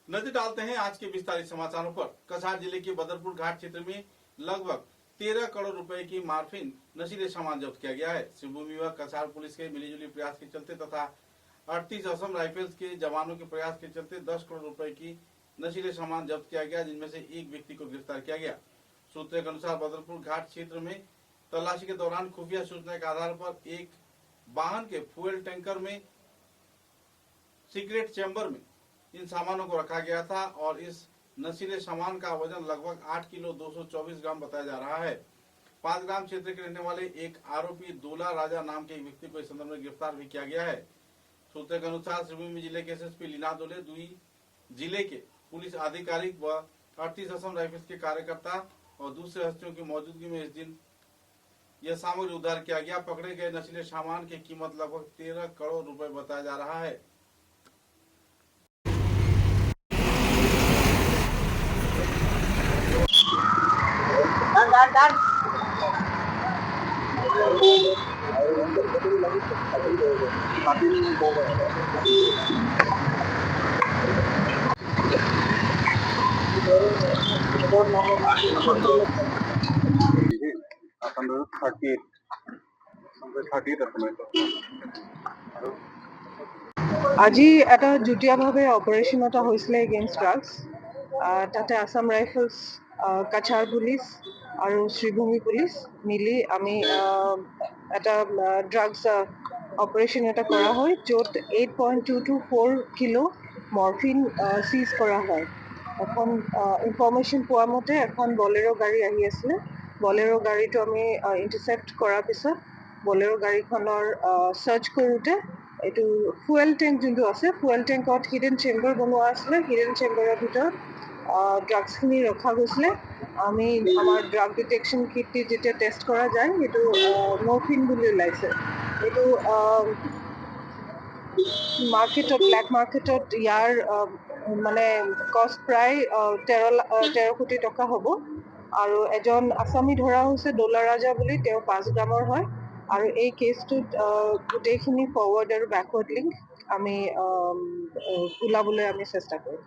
नजर डालते हैं आज के विस्तारित समाचारों पर। कछार जिले के बदरपुर घाट क्षेत्र में लगभग 13 करोड़ रुपए की मार्फिन नशीले सामान जब्त किया गया है। शिवभूमि व कछार पुलिस के मिलीजुली प्रयास के चलते तथा 38 असम राइफल्स के जवानों के प्रयास के चलते 10 करोड़ रुपए की नशीले सामान जब्त किया गया, जिनमें से एक व्यक्ति को गिरफ्तार किया गया। सूत्रों के अनुसार बदरपुर घाट क्षेत्र में तलाशी के दौरान खुफिया सूचना के आधार पर एक वाहन के फ्यूल टैंकर में सीक्रेट चैम्बर में इन सामानों को रखा गया था और इस नशीले सामान का वजन लगभग 8 किलो 224 ग्राम बताया जा रहा है। 5 ग्राम क्षेत्र के रहने वाले एक आरोपी दूल्हा राजा नाम के एक व्यक्ति को इस संदर्भ में गिरफ्तार भी किया गया है। सूत्रों के अनुसार शिवभूमि जिले के एसएसपी लीना दोले, दुई जिले के पुलिस आधिकारिक व 38 असम राइफल्स के कार्यकर्ता और दूसरे हस्तियों की मौजूदगी में इस दिन यह सामग्री उद्धार किया गया। पकड़े गए नशीले सामान की कीमत लगभग 13 करोड़ रुपए बताया जा रहा है। আজি এটা যুটীয়াভাৱে অপাৰেশ্যন এটা হৈছিলে এগেইনষ্ট ড্ৰাগছ। তাতে আসাম ৰাইফলছ, কাছাৰ পুলিচ আৰু শ্ৰীভূমি পুলিচ মিলি আমি এটা ড্ৰাগছ অপাৰেশ্যন এটা কৰা হয়, য'ত 8.224 কিলো মৰফিন চিজ কৰা হয়। এখন ইনফৰ্মেশ্যন পোৱা মতে এখন বলেৰো গাড়ী আহি আছিলে। বলেৰো গাড়ীটো আমি ইণ্টাৰচেপ্ট কৰাৰ পিছত বলেৰো গাড়ীখনৰ চাৰ্চ কৰোঁতে এইটো ফুৱেল টেংক যোনটো আছে, ফুৱেল টেংকত হিডেন চেম্বাৰ বনোৱা আছিলে। হিডেন চেম্বাৰৰ ভিতৰত ড্ৰাগছখিনি ৰখা গৈছিলে। আমি আমাৰ ড্ৰাগ ডিটেকশ্যন কিট দি যেতিয়া টেষ্ট কৰা যায়, সেইটো মৰফিন বুলি ওলাইছে। এইটো মাৰ্কেটত, ব্লেক মাৰ্কেটত ইয়াৰ মানে কষ্ট প্ৰায় 13 কোটি টকা হ'ব। আৰু এজন আসামী ধৰা হৈছে দৌলা ৰাজা বুলি, তেওঁ 5 গ্ৰামৰ হয়। আৰু এই কেছটোত গোটেইখিনি ফৰৱাৰ্ড আৰু বেকৱাৰ্ড লিংক আমি ওলাবলৈ আমি চেষ্টা কৰিম।